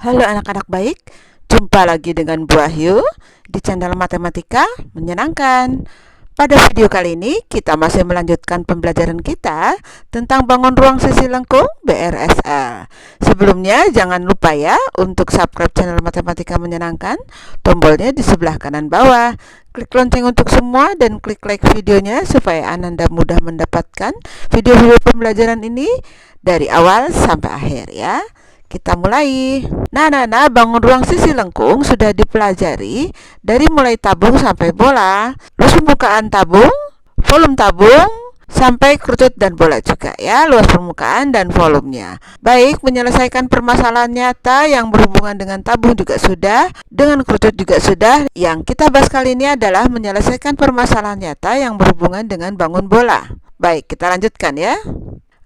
Halo anak-anak baik, jumpa lagi dengan Bu Wahyu di channel Matematika Menyenangkan. Pada video kali ini kita masih melanjutkan pembelajaran kita tentang bangun ruang sisi lengkung BRSL. Sebelumnya jangan lupa ya untuk subscribe channel Matematika Menyenangkan, tombolnya di sebelah kanan bawah. Klik lonceng untuk semua dan klik like videonya supaya Anda mudah mendapatkan video-video pembelajaran ini dari awal sampai akhir ya. Kita mulai. Nah, bangun ruang sisi lengkung sudah dipelajari dari mulai tabung sampai bola, luas permukaan tabung, volume tabung, sampai kerucut dan bola juga ya, luas permukaan dan volumenya. Baik, menyelesaikan permasalahan nyata yang berhubungan dengan tabung juga sudah, dengan kerucut juga sudah. Yang kita bahas kali ini adalah menyelesaikan permasalahan nyata yang berhubungan dengan bangun bola. Baik, kita lanjutkan ya.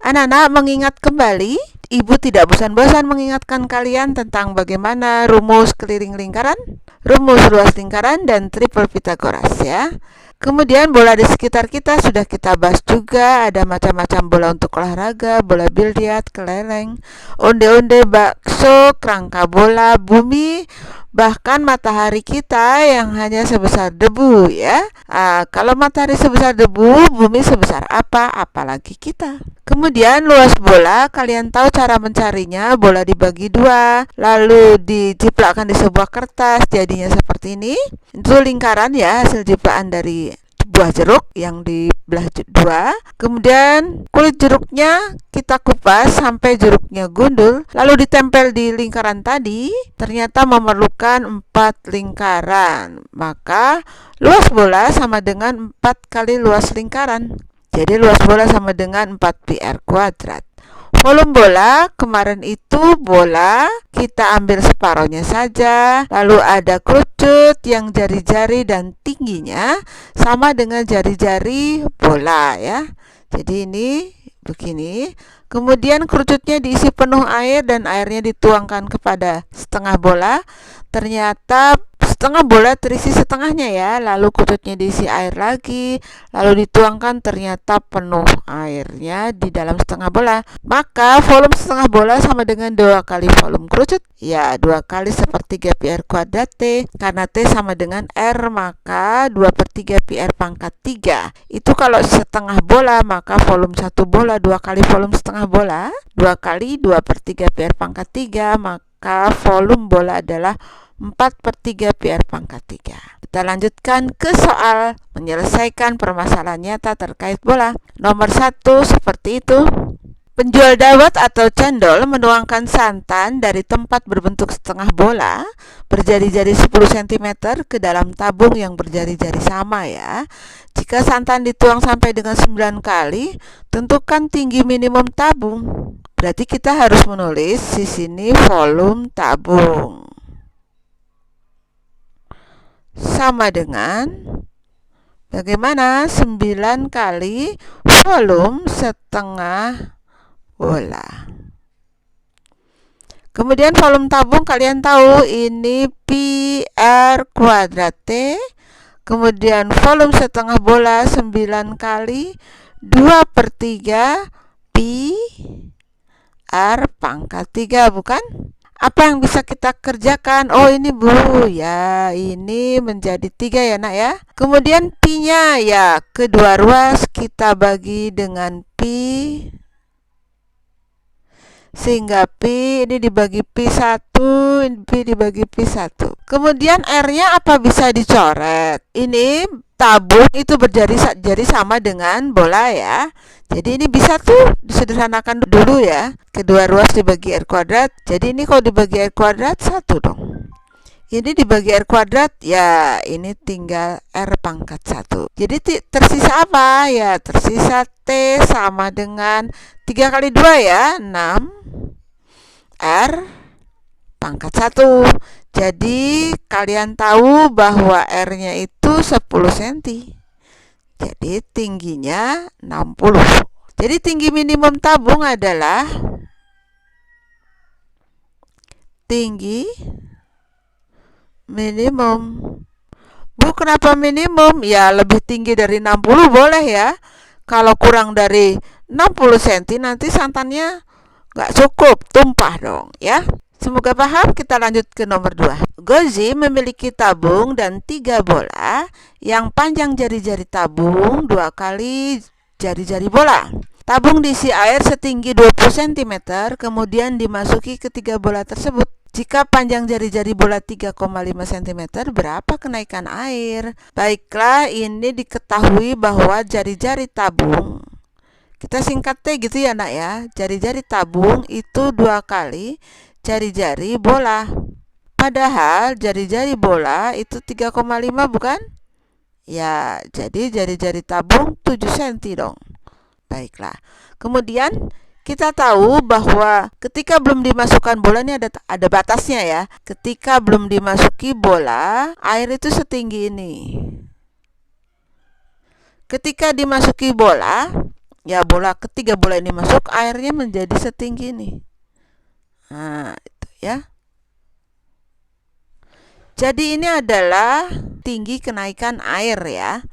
Anak-anak mengingat kembali, Ibu tidak bosan-bosan mengingatkan kalian tentang bagaimana rumus keliling lingkaran, rumus luas lingkaran, dan triple Pythagoras ya. Kemudian bola di sekitar kita sudah kita bahas juga, ada macam-macam bola untuk olahraga, bola biliar, kelereng, onde-onde, bakso, kerangka bola, bumi, bahkan matahari kita yang hanya sebesar debu ya. Kalau matahari sebesar debu, bumi sebesar apa? Apalagi kita. Kemudian luas bola, kalian tahu cara mencarinya. Bola dibagi dua, lalu dijiplakkan di sebuah kertas, jadinya seperti ini. Itu lingkaran ya, hasil jiplakan dari buah jeruk yang dibelah dua. Kemudian kulit jeruknya kita kupas sampai jeruknya gundul, lalu ditempel di lingkaran tadi. Ternyata memerlukan 4 lingkaran, maka luas bola sama dengan 4 kali luas lingkaran. Jadi luas bola sama dengan 4 pi r kuadrat. Volume bola, kemarin itu bola kita ambil separohnya saja, lalu ada kerucut yang jari-jari dan tingginya sama dengan jari-jari bola ya. Jadi ini begini. Kemudian kerucutnya diisi penuh air dan airnya dituangkan kepada setengah bola. Ternyata setengah bola terisi setengahnya ya, lalu kerucutnya diisi air lagi, lalu dituangkan, ternyata penuh airnya di dalam setengah bola. Maka volume setengah bola sama dengan 2 kali volume kerucut. Ya, 2 kali sepertiga pi r kuadrat T. Karena T sama dengan R, maka 2/3 pi r pangkat 3. Itu kalau setengah bola, maka volume 1 bola 2 kali volume setengah bola, 2 kali 2/3 pi r pangkat 3, maka volume bola adalah 4/3 pi r pangkat 3. Kita lanjutkan ke soal menyelesaikan permasalahan nyata terkait bola. Nomor 1 seperti itu. Penjual dawet atau cendol menuangkan santan dari tempat berbentuk setengah bola berjari-jari 10 cm ke dalam tabung yang berjari-jari sama ya. Jika santan dituang sampai dengan 9 kali, tentukan tinggi minimum tabung. Berarti kita harus menulis di sini volume tabung sama dengan bagaimana 9 kali volume setengah bola. Kemudian volume tabung kalian tahu ini pi r kuadrat T. Kemudian volume setengah bola 9 kali 2/3 pi r pangkat 3, bukan? Apa yang bisa kita kerjakan? Oh ini Bu, ya ini menjadi 3 ya nak ya. Kemudian pi-nya ya kedua ruas kita bagi dengan pi, sehingga pi ini dibagi pi 1, pi dibagi pi 1. Kemudian R-nya apa bisa dicoret? Ini tabung itu berjari sama dengan bola ya. Jadi ini bisa tuh disederhanakan dulu ya. Kedua ruas dibagi R kuadrat. Jadi ini kalau dibagi R kuadrat 1 dong. Ini dibagi R kuadrat, ya ini tinggal R pangkat 1. Jadi tersisa apa? Ya tersisa T sama dengan 3 kali 2 ya, 6 R pangkat 1. Jadi kalian tahu bahwa R-nya itu 10 cm. Jadi tingginya 60. Jadi tinggi minimum tabung adalah tinggi minimum. Bu, kenapa minimum? Ya lebih tinggi dari 60 boleh ya. Kalau kurang dari 60 cm nanti santannya nggak cukup, tumpah dong ya. Semoga paham. Kita lanjut ke nomor 2. Gozi memiliki tabung dan 3 bola yang panjang jari-jari tabung 2 kali jari-jari bola. Tabung diisi air setinggi 20 cm, kemudian dimasuki ke 3 bola tersebut. Jika panjang jari-jari bola 3,5 cm, berapa kenaikan air? Baiklah, ini diketahui bahwa jari-jari tabung, kita singkat T gitu ya nak ya, jari-jari tabung itu 2 kali jari-jari bola. Padahal jari-jari bola itu 3,5 bukan? Ya, jadi jari-jari tabung 7 cm dong. Baiklah. Kemudian kita tahu bahwa ketika belum dimasukkan bola, ini ada batasnya ya. Ketika belum dimasuki bola, air itu setinggi ini. Ketika dimasuki bola, ya ketiga bola ini masuk, airnya menjadi setinggi ini. Nah, itu ya. Jadi ini adalah tinggi kenaikan air ya.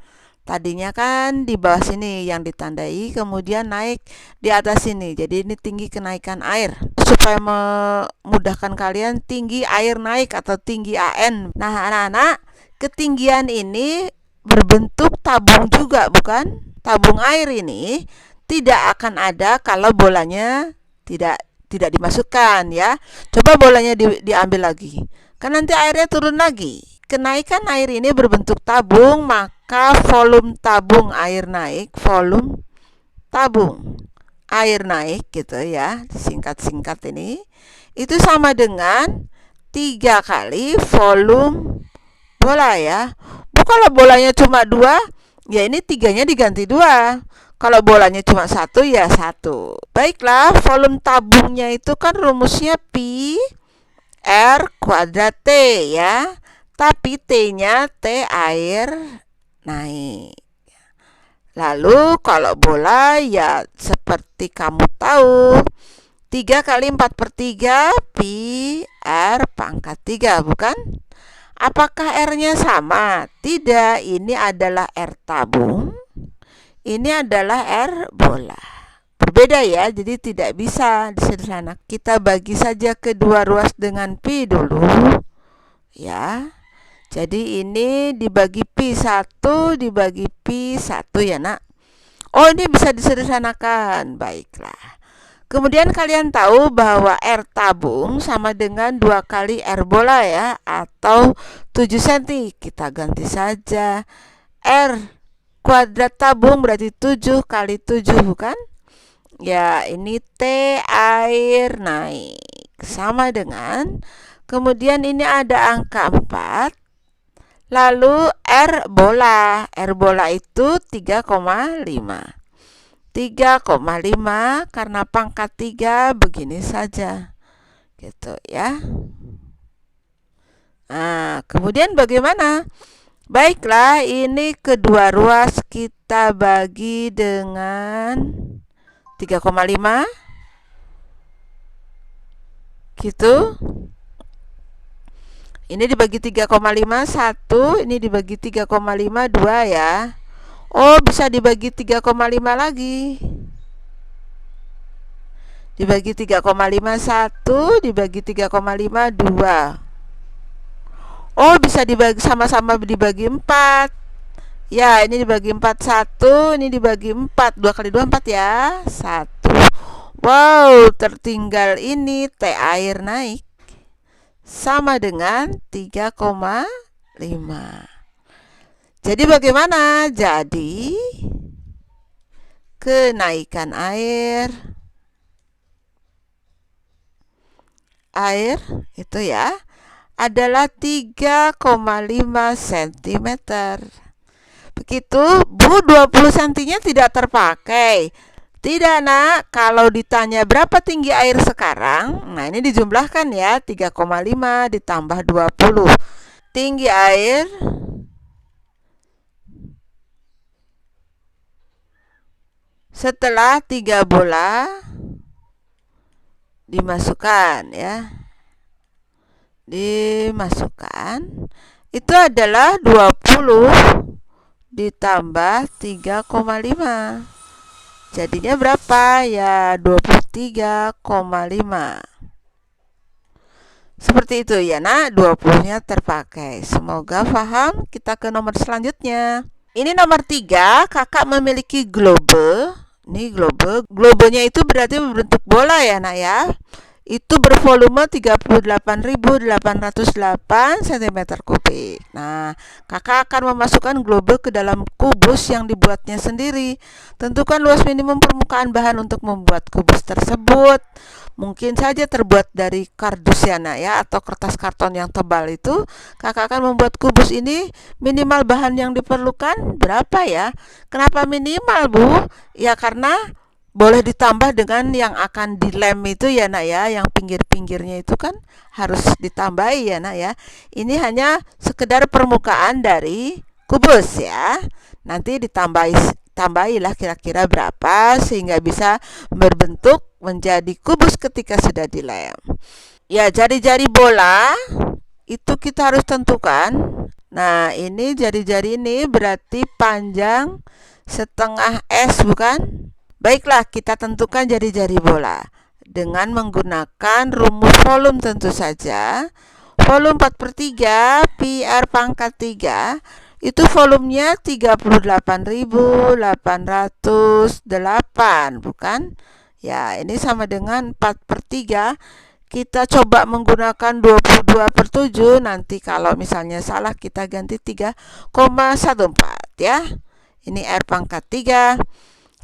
Tadinya kan di bawah sini yang ditandai, kemudian naik di atas sini. Jadi ini tinggi kenaikan air. Supaya memudahkan kalian, tinggi air naik atau tinggi AN. Nah, anak-anak, ketinggian ini berbentuk tabung juga, bukan? Tabung air ini tidak akan ada kalau bolanya tidak dimasukkan ya. Coba bolanya diambil lagi. Kan nanti airnya turun lagi. Kenaikan air ini berbentuk tabung, maka volume tabung air naik, volume tabung air naik gitu ya, singkat-singkat ini, itu sama dengan 3 kali volume bola ya. Kalau bolanya cuma 2, ya ini 3-nya diganti 2. Kalau bolanya cuma 1, ya 1. Baiklah, volume tabungnya itu kan rumusnya pi R kuadrat T ya. Tapi T-nya T air naik. Lalu kalau bola ya seperti kamu tahu, 3 kali 4/3 pi R pangkat 3, bukan? Apakah R-nya sama? Tidak, ini adalah R tabung, ini adalah R bola. Berbeda ya, jadi tidak bisa disederhanakan. Kita bagi saja kedua ruas dengan pi dulu ya. Jadi ini dibagi pi 1 dibagi pi 1 ya nak. Oh, ini bisa disederhanakan. Baiklah. Kemudian kalian tahu bahwa R tabung sama dengan 2 kali R bola ya, atau 7 cm. Kita ganti saja. R kuadrat tabung berarti 7 kali 7 bukan? Ya, ini T air naik. Sama dengan, kemudian ini ada angka 4. Lalu R bola. R bola itu 3,5. 3,5 karena pangkat 3 begini saja. Gitu ya. Nah, kemudian bagaimana? Baiklah, ini kedua ruas kita bagi dengan 3,5. Gitu. Ini dibagi 3,5 1, ini dibagi 3,5 2 ya. Oh, bisa dibagi 3,5 lagi. Dibagi 3,5 1, dibagi 3,5 2. Oh, bisa dibagi sama-sama dibagi 4. Ya, ini dibagi 4 1, ini dibagi 4. 2 kali 2 4 ya. 1. Wow, tertinggal ini T air naik sama dengan 3,5. Jadi bagaimana? Jadi kenaikan air itu ya adalah 3,5 cm. Begitu, Bu, 20 cm-nya tidak terpakai. Tidak nak, kalau ditanya berapa tinggi air sekarang, nah ini dijumlahkan ya, 3,5 ditambah 20. Tinggi air setelah 3 bola dimasukkan ya. Dimasukkan itu adalah 20 ditambah 3,5. Jadinya berapa? Ya 23,5. Seperti itu ya nak, 20-nya terpakai. Semoga paham. Kita ke nomor selanjutnya. Ini nomor 3, kakak memiliki globe. Ini globe. Globenya itu berarti berbentuk bola ya nak ya. Itu bervolume 38.808 cm3. Nah, kakak akan memasukkan globe ke dalam kubus yang dibuatnya sendiri. Tentukan luas minimum permukaan bahan untuk membuat kubus tersebut. Mungkin saja terbuat dari kardus ya nak ya, atau kertas karton yang tebal itu. Kakak akan membuat kubus ini, minimal bahan yang diperlukan berapa ya? Kenapa minimal Bu? Ya karena boleh ditambah dengan yang akan dilem itu ya nak ya, yang pinggir-pinggirnya itu kan harus ditambahi ya nak ya. Ini hanya sekedar permukaan dari kubus ya. Nanti tambahilah kira-kira berapa sehingga bisa berbentuk menjadi kubus ketika sudah dilem. Ya, jari-jari bola itu kita harus tentukan. Nah, ini jari-jari ini berarti panjang setengah S bukan? Baiklah, kita tentukan jari-jari bola dengan menggunakan rumus volume tentu saja. Volume 4/3 pi R pangkat 3 itu volumenya 38.808, bukan? Ya, ini sama dengan 4/3. Kita coba menggunakan 22/7. Nanti kalau misalnya salah kita ganti 3,14 ya. Ini R pangkat 3.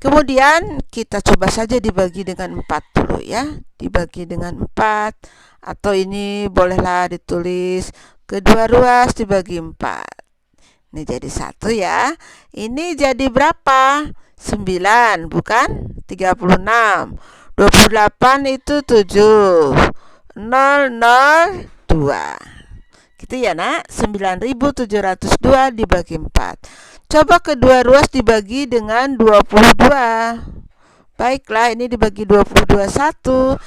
Kemudian kita coba saja dibagi dengan 40 ya. Dibagi dengan 4. Atau ini bolehlah ditulis kedua ruas dibagi 4. Ini jadi 1 ya. Ini jadi berapa? 9 bukan? 36. 28 itu 7. 002. Gitu ya nak. 9.702 dibagi 4. Coba kedua ruas dibagi dengan 22. Baiklah, ini dibagi 22 1.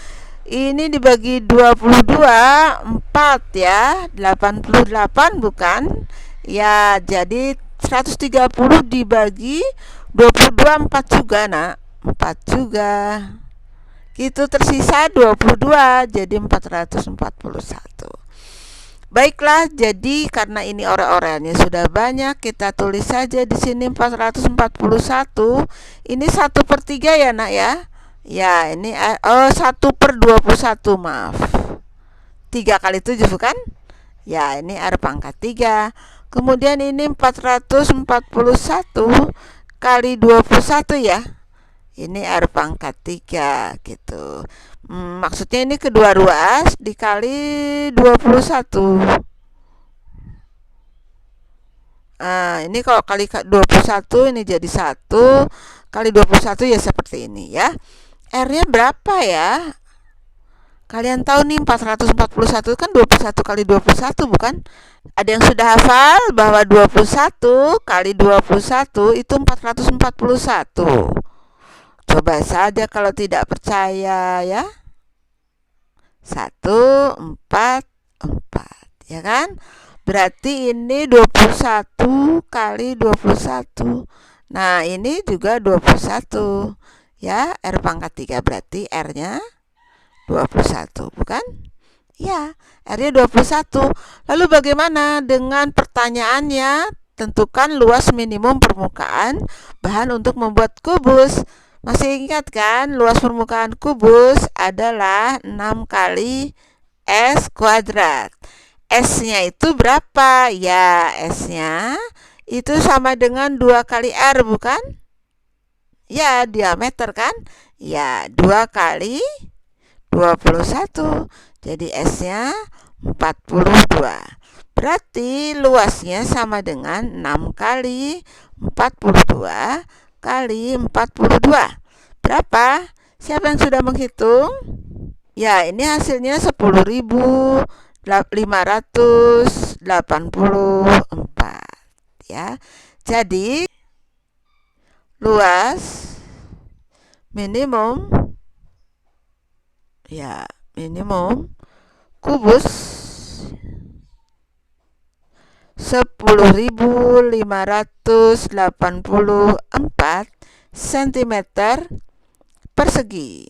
Ini dibagi 22 4 ya. 88 bukan? Ya, jadi 130 dibagi 22 4 juga nak. 4 juga. Gitu, tersisa 22, jadi 441. Baiklah, jadi karena ini ore-oreannya sudah banyak, kita tulis saja di sini 441. Ini 1/3 ya nak ya. Ya, ini 1/21, maaf. 3 kali 7 bukan? Ya, ini R pangkat 3. Kemudian ini 441 kali 21 ya. Ini R pangkat 3 gitu. Maksudnya ini kedua ruas dikali 21. Ini kalau kali 21 ini jadi 1 kali 21 ya seperti ini ya. R-nya berapa ya? Kalian tahu nih, 441 kan 21 kali 21 bukan? Ada yang sudah hafal bahwa 21 kali 21 itu 441. Coba saja kalau tidak percaya ya. 144 ya kan? Berarti ini 21 kali 21. Nah, ini juga 21 ya. R pangkat 3 berarti R-nya 21 bukan? Ya, R-nya 21. Lalu bagaimana dengan pertanyaannya? Tentukan luas minimum permukaan bahan untuk membuat kubus. Masih ingat kan, luas permukaan kubus adalah 6 kali S kuadrat. S-nya itu berapa? Ya, S-nya itu sama dengan 2 kali R bukan? Ya, diameter kan? Ya, 2 kali 21. Jadi S-nya 42. Berarti luasnya sama dengan 6 kali 42 kali 42. Berapa? Siapa yang sudah menghitung? Ya, ini hasilnya 10.584 ya. Jadi luas minimum kubus 10.584 cm persegi.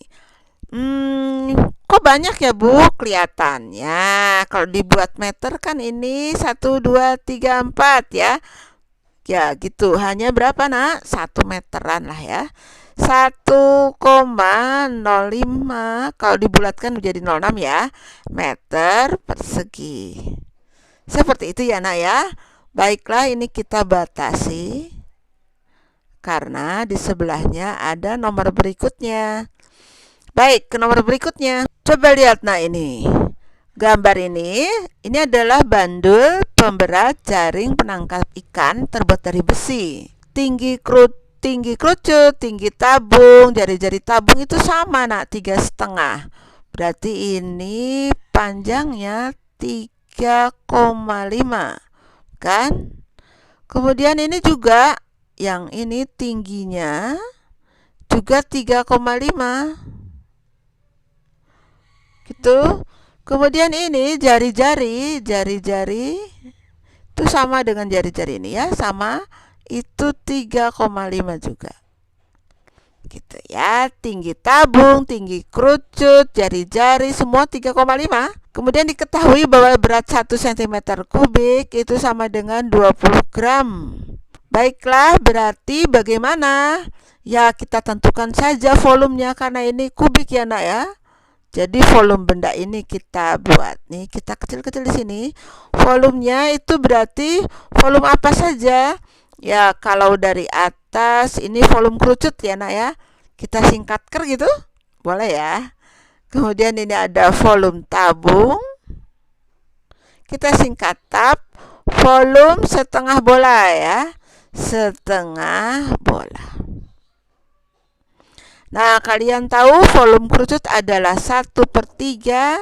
Kok banyak ya Bu? Kelihatannya kalau dibuat meter kan ini 1, 2, 3, 4 ya. Ya gitu, hanya berapa nak? 1 meteran lah ya. 1,05 kalau dibulatkan menjadi 0,6 ya, meter persegi. Seperti itu ya nak ya. Baiklah, ini kita batasi karena di sebelahnya ada nomor berikutnya. Baik, ke nomor berikutnya. Coba lihat nah ini. Gambar ini adalah bandul pemberat jaring penangkap ikan terbuat dari besi. Tinggi kerucut, tinggi tabung, jari-jari tabung itu sama nak, 3,5. Berarti ini panjangnya 3,5 kan? Kemudian ini juga yang ini tingginya juga 3,5 gitu. Kemudian ini jari-jari itu sama dengan jari-jari ini ya, sama itu 3,5 juga. Gitu ya, tinggi tabung, tinggi kerucut, jari-jari semua 3,5. Kemudian diketahui bahwa berat 1 cm kubik itu sama dengan 20 gram. Baiklah, berarti bagaimana? Ya, kita tentukan saja volumenya karena ini kubik ya nak ya. Jadi volume benda ini kita buat nih, kita kecil-kecil di sini. Volumenya itu berarti volume apa saja? Ya, kalau dari atas ini volume kerucut ya nak ya. Kita singkatkan gitu, boleh ya. Kemudian ini ada volume tabung. Kita singkat tab. Volume setengah bola ya. Setengah bola. Nah, kalian tahu volume kerucut adalah 1/3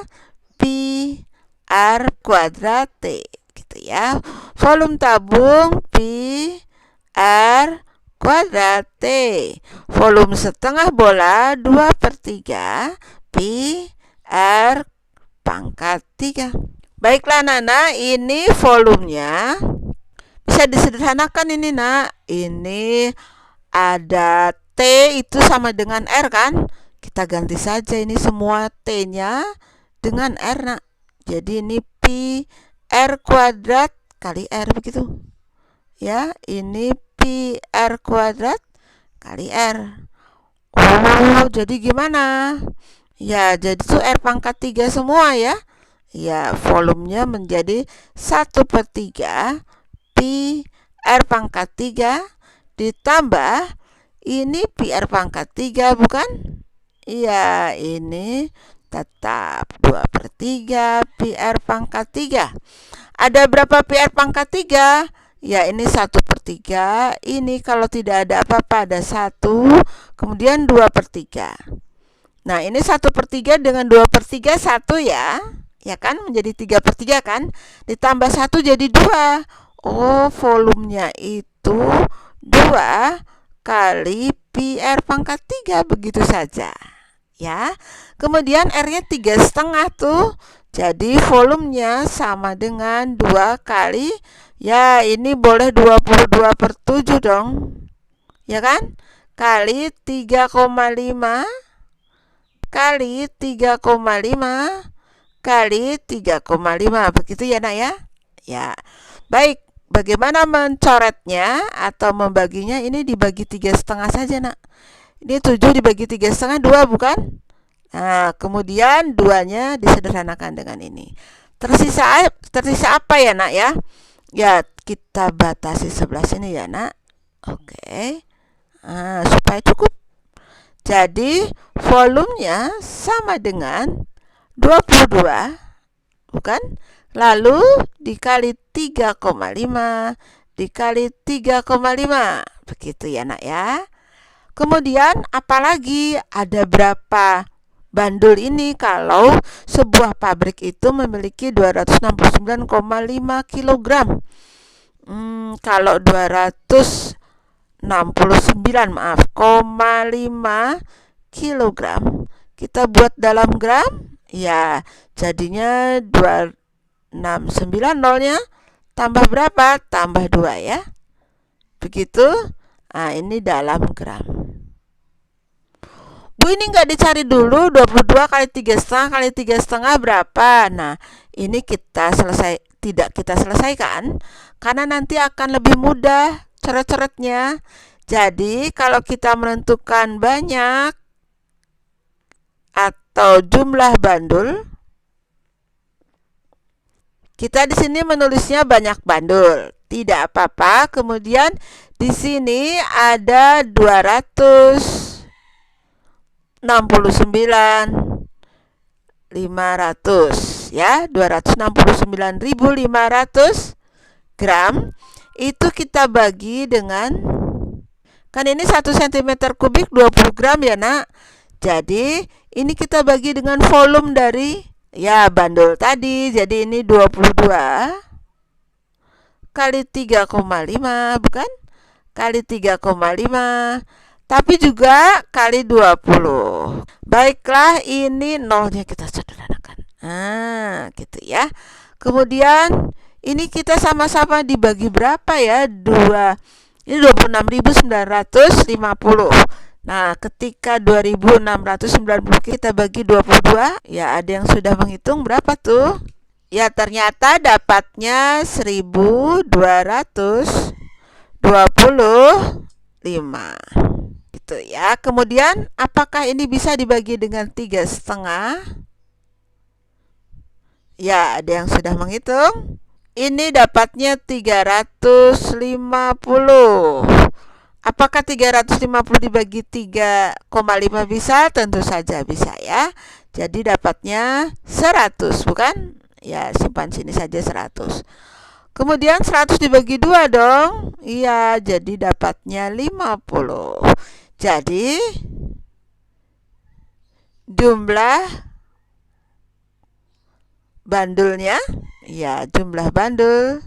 pi r kuadrat T gitu ya. Volume tabung pi r kuadrat T. Volume setengah bola 2/3 pi r pangkat 3. Baiklah Nana, ini volumenya bisa disederhanakan ini nak. Ini ada T itu sama dengan R kan? Kita ganti saja ini semua T-nya dengan R nak. Jadi ini pi R kuadrat kali R begitu. Ya, ini pi R kuadrat kali R. Oh, jadi gimana? Ya, jadi itu R pangkat 3 semua ya. Ya, volumenya menjadi 1/3 pi R pangkat 3 ditambah ini pi r pangkat 3 bukan? Iya, ini tetap 2/3 pi r pangkat 3. Ada berapa pi r pangkat 3? Ya, ini 1/3. Ini kalau tidak ada apa-apa ada 1, kemudian 2/3. Nah, ini 1/3 dengan 2/3 1 ya. Ya kan, menjadi 3/3 kan? Ditambah 1 jadi 2. Oh, volumenya itu 2 kali pi r pangkat 3 begitu saja ya. Kemudian R-nya 3,5 tuh. Jadi volumenya sama dengan 2 kali, ya ini boleh 22/7 dong. Ya kan? Kali 3,5 kali 3,5 kali 3,5 begitu ya nak ya. Ya. Baik. Bagaimana mencoretnya atau membaginya? Ini dibagi 3,5 saja nak. Ini 7 dibagi 3,5 2 bukan? Nah, kemudian 2-nya disederhanakan dengan ini. Tersisa apa ya nak ya? Ya, kita batasi sebelah sini ya nak. Oke. Nah, supaya cukup. Jadi volumenya sama dengan 22 bukan? Lalu dikali 3,5 dikali 3,5. Begitu ya nak ya. Kemudian apalagi ada berapa bandul ini kalau sebuah pabrik itu memiliki 269,5 kg. Kalau 269 maaf, 0,5 kg kita buat dalam gram, ya jadinya 269 nolnya tambah berapa? Tambah 2 ya. Begitu. Nah, ini dalam gram. Bu, ini nggak dicari dulu 22 kali 3,5 kali 3,5 berapa? Nah, ini tidak kita selesaikan karena nanti akan lebih mudah coret-coretnya. Jadi, kalau kita menentukan banyak atau jumlah bandul, kita di sini menulisnya banyak bandul. Tidak apa-apa. Kemudian di sini ada 269.500 ya, 269.500 gram. Itu kita bagi dengan, kan ini 1 cm kubik 20 gram ya nak. Jadi ini kita bagi dengan volume dari bandul tadi. Jadi ini 22 kali 3,5 bukan? Kali 3,5, tapi juga kali 20. Baiklah, ini nolnya kita sederhanakan. Nah, gitu ya. Kemudian ini kita sama-sama dibagi berapa ya? Ini 26.950. Nah, ketika 2.690 kita bagi 22, ya ada yang sudah menghitung berapa tuh? Ya, ternyata dapatnya 1.225. Gitu ya. Kemudian apakah ini bisa dibagi dengan 3,5? Ya, ada yang sudah menghitung. Ini dapatnya 350. Apakah 350 dibagi 3,5 bisa? Tentu saja bisa ya. Jadi dapatnya 100, bukan? Ya, simpan sini saja 100. Kemudian 100 dibagi 2 dong. Iya, jadi dapatnya 50. Jadi jumlah bandulnya, ya jumlah bandul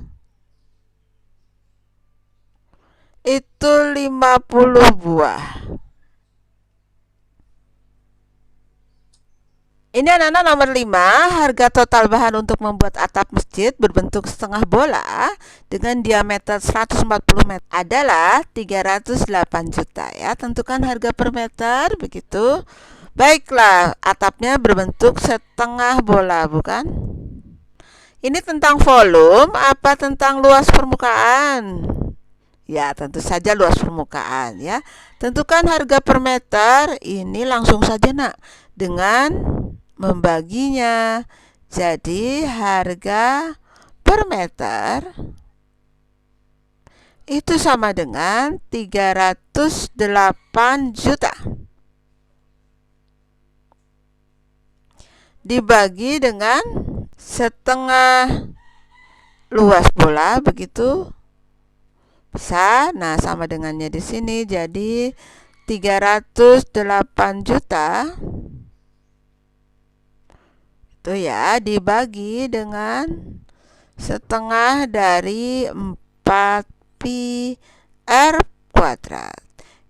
itu 50 buah. Ini anak-anak nomor 5, harga total bahan untuk membuat atap masjid berbentuk setengah bola dengan diameter 140 meter adalah 308 juta ya. Tentukan harga per meter, begitu. Baiklah, atapnya berbentuk setengah bola, bukan? Ini tentang volume apa tentang luas permukaan? Ya, tentu saja luas permukaan ya. Tentukan harga per meter, ini langsung saja nak, dengan membaginya. Jadi harga per meter itu sama dengan 308 juta dibagi dengan setengah luas bola, begitu bisa. Nah, sama dengannya di sini, jadi 308 juta itu ya dibagi dengan setengah dari 4 pi r kuadrat.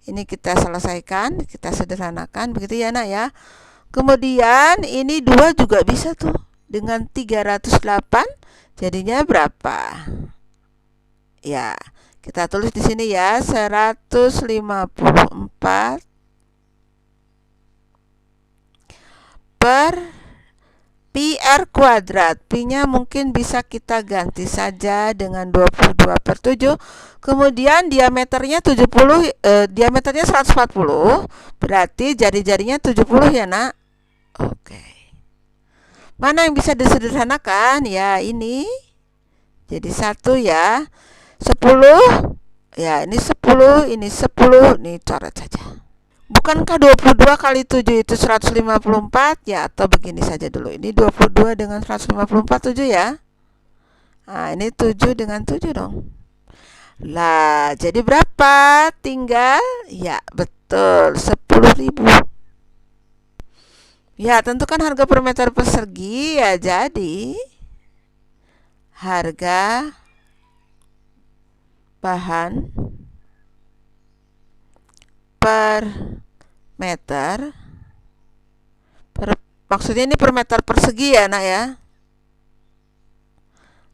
Ini kita selesaikan, kita sederhanakan, begitu ya nak ya. Kemudian ini 2 juga bisa tuh, dengan 308 jadinya berapa? Ya, kita tulis di sini ya, 154 per pi r kuadrat. Pi-nya mungkin bisa kita ganti saja dengan 22/7. Kemudian diameternya 140, berarti jari-jarinya 70 ya nak. Oke. Mana yang bisa disederhanakan? Ya, ini. Jadi 1 ya. 10. Ya, ini 10, ini 10, ini coret saja. Bukankah 22 kali 7 itu 154 ya? Atau begini saja dulu. Ini 22 dengan 154, 7 ya. Nah, ini 7 dengan 7 dong. Lah, jadi berapa? Tinggal, ya betul, 10.000. Ya, tentukan harga per meter persegi ya. Jadi harga bahan per meter maksudnya ini per meter persegi ya nak ya,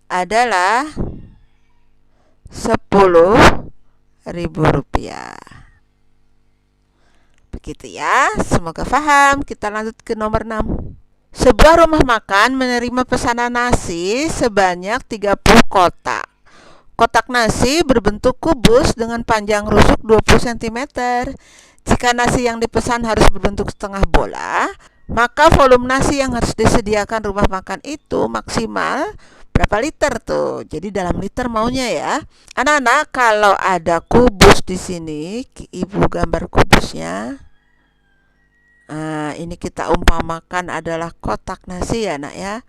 adalah 10.000 rupiah. Begitu ya, semoga paham. Kita lanjut ke nomor 6. Sebuah rumah makan menerima pesanan nasi sebanyak 30 kotak. Kotak nasi berbentuk kubus dengan panjang rusuk 20 cm. Jika nasi yang dipesan harus berbentuk setengah bola, maka volume nasi yang harus disediakan rumah makan itu maksimal berapa liter tuh? Jadi dalam liter maunya ya. Anak-anak, kalau ada kubus di sini, Ibu gambar kubusnya. Nah, ini kita umpamakan adalah kotak nasi ya, Nak ya.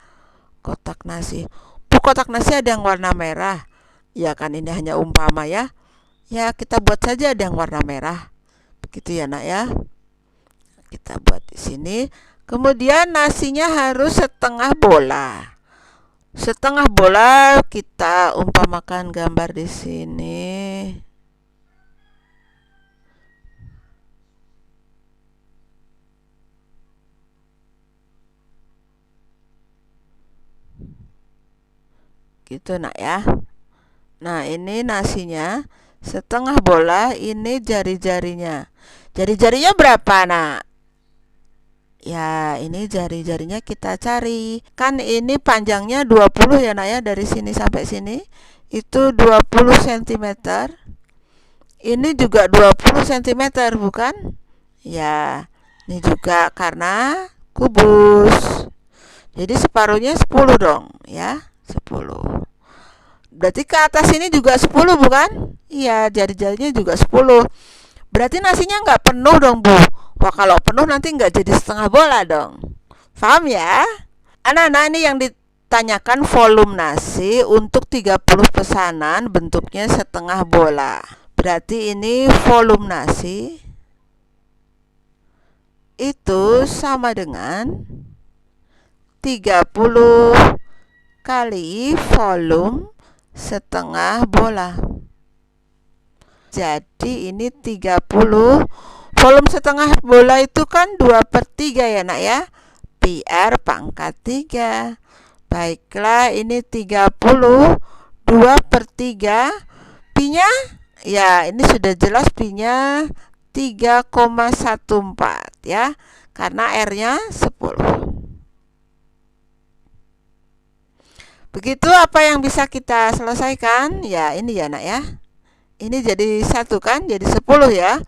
Kotak nasi. Kotak nasi ada yang warna merah. Ya kan, ini hanya umpama ya. Ya, kita buat saja ada yang warna merah. Begitu ya, Nak ya. Kita buat di sini. Kemudian nasinya harus setengah bola. Setengah bola kita umpamakan gambar di sini. Gitu, Nak ya. Nah, ini nasinya setengah bola, ini jari-jarinya. Jari-jarinya berapa, Nak? Ya, ini jari-jarinya kita cari. Kan ini panjangnya 20 ya, Nak ya, dari sini sampai sini. Itu 20 cm. Ini juga 20 cm, bukan? Ya, ini juga karena kubus. Jadi separuhnya 10 dong, ya. 10. Berarti ke atas ini juga 10, bukan? Iya, jari-jarinya juga 10. Berarti nasinya nggak penuh dong, Bu. Wah, kalau penuh nanti nggak jadi setengah bola dong. Paham ya? Anak-anak, ini yang ditanyakan volume nasi untuk 30 pesanan bentuknya setengah bola. Berarti ini volume nasi itu sama dengan 30 kali volume setengah bola. Jadi ini 30. Volume setengah bola itu kan 2/3 ya, Nak ya. PR pangkat 3. Baiklah, ini 30 2/3. Pi-nya ya, ini sudah jelas pi-nya 3,14 ya. Karena R-nya 10. Begitu apa yang bisa kita selesaikan? Ya, ini ya, Nak ya. Ini jadi 1 kan? Jadi 10 ya.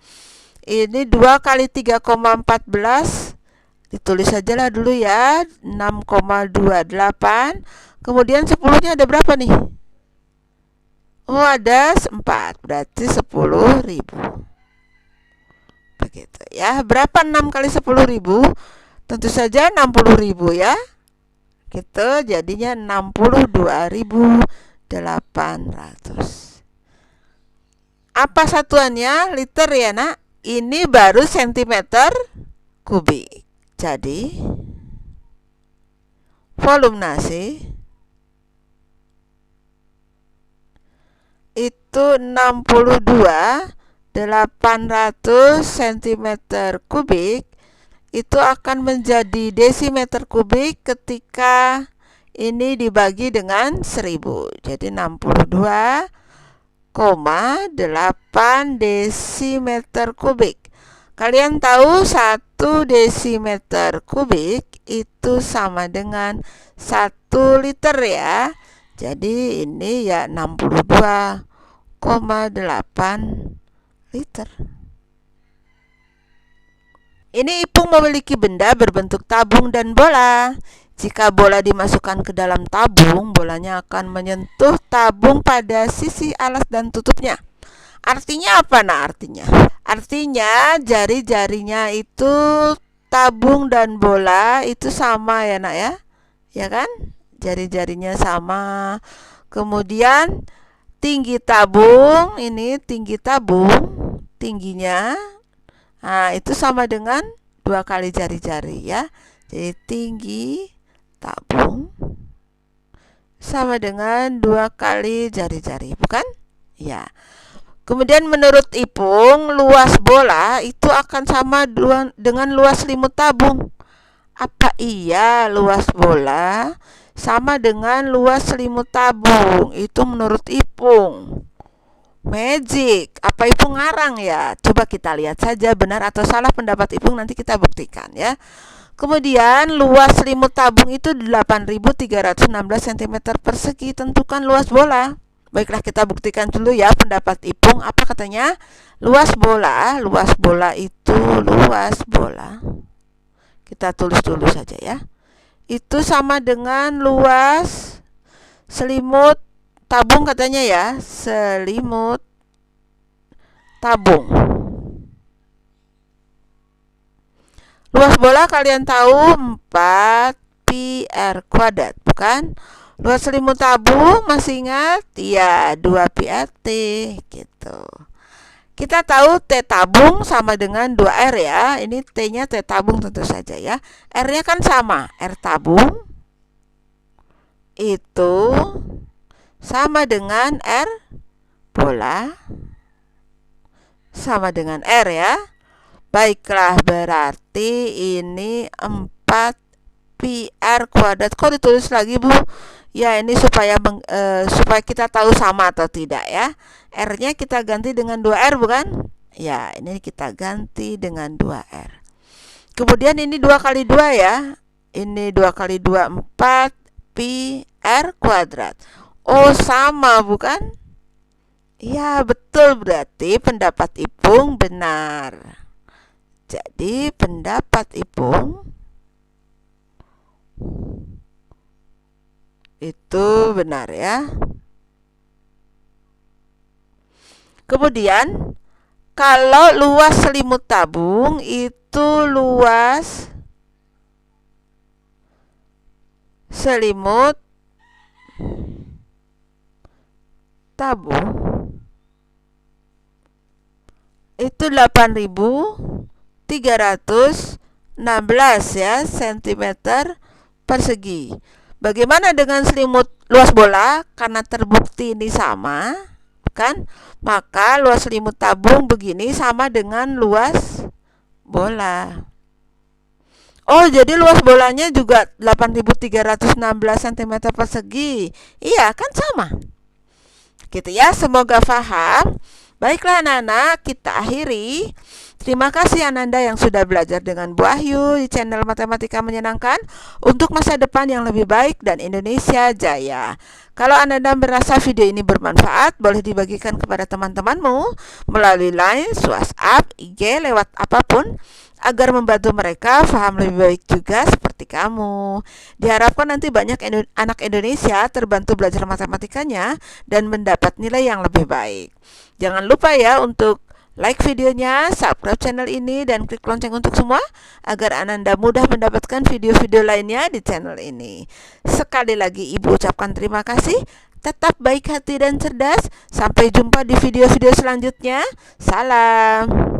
Ini 2 kali 3,14. Ditulis sajalah dulu ya. 6,28. Kemudian 10-nya ada berapa nih? Oh, ada 4. Berarti 10.000. Begitu ya. Berapa 6 kali 10.000? Tentu saja 60.000 ya. Gitu, jadinya 62.800. Apa satuannya? Liter ya, Nak. Ini baru sentimeter kubik. Jadi volume nasi itu 62.800 cm kubik. Itu akan menjadi desimeter kubik ketika ini dibagi dengan 1000. Jadi 62,8 desimeter kubik. Kalian tahu 1 desimeter kubik itu sama dengan 1 liter ya. Jadi ini ya 62,8 liter. Ini Ipung memiliki benda berbentuk tabung dan bola. Jika bola dimasukkan ke dalam tabung, bolanya akan menyentuh tabung pada sisi alas dan tutupnya. Artinya apa, Nah? Artinya jari-jarinya itu tabung dan bola itu sama ya, Nak ya. Ya kan? Jari-jarinya sama. Kemudian tinggi tabung, ini tinggi tabung, tingginya itu sama dengan 2 kali jari-jari ya. Jadi tinggi tabung sama dengan 2 kali jari-jari, bukan? Ya. Kemudian menurut Ipung, luas bola itu akan sama dengan luas selimut tabung. Apa iya luas bola sama dengan luas selimut tabung? Itu menurut Ipung. Magic. Apa Ipung ngarang ya? Coba kita lihat saja benar atau salah pendapat Ipung, nanti kita buktikan ya. Kemudian luas selimut tabung itu 8.316 cm persegi. Tentukan luas bola. Baiklah, kita buktikan dulu ya pendapat Ipung. Apa katanya? Luas bola kita tulis dulu saja ya. Itu sama dengan luas selimut tabung katanya ya. Selimut tabung. Luas bola kalian tahu 4 pi r kuadrat, bukan? Luas selimut tabung masih ingat? Ya, 2 pi rt gitu. Kita tahu T tabung sama dengan 2R ya. Ini T-nya T tabung tentu saja ya. R-nya kan sama. R tabung itu sama dengan R bola sama dengan R ya. Baiklah, berarti ini 4 pi r kuadrat. Kok ditulis lagi, Bu? Ya, ini supaya kita tahu sama atau tidak ya. R-nya kita ganti dengan 2R, bukan? Ya, ini kita ganti dengan 2R. Kemudian ini 2 kali 2 ya. Ini 2 kali 2, 4 pi r kuadrat. Oh, sama, bukan? Ya, betul, berarti pendapat Ipung benar. Jadi pendapat Ipung itu benar ya. Kemudian kalau luas selimut tabung itu luas selimut tabung itu 8.316 ya cm persegi. Bagaimana dengan selimut luas bola? Karena terbukti ini sama, kan? Maka luas selimut tabung begini sama dengan luas bola. Oh, jadi luas bolanya juga 8.316 cm persegi. Iya, kan sama. Gitu ya, semoga paham. Baiklah anak-anak, kita akhiri. Terima kasih Ananda yang sudah belajar dengan Bu Ahyu di channel Matematika Menyenangkan untuk masa depan yang lebih baik dan Indonesia jaya. Kalau Ananda merasa video ini bermanfaat, boleh dibagikan kepada teman-temanmu melalui Line, WhatsApp, IG, lewat apapun, agar membantu mereka paham lebih baik juga seperti kamu. Diharapkan nanti banyak anak Indonesia terbantu belajar matematikanya dan mendapat nilai yang lebih baik. Jangan lupa ya untuk like videonya, subscribe channel ini, dan klik lonceng untuk semua agar Ananda mudah mendapatkan video-video lainnya di channel ini. Sekali lagi Ibu ucapkan terima kasih. Tetap baik hati dan cerdas. Sampai jumpa di video-video selanjutnya. Salam.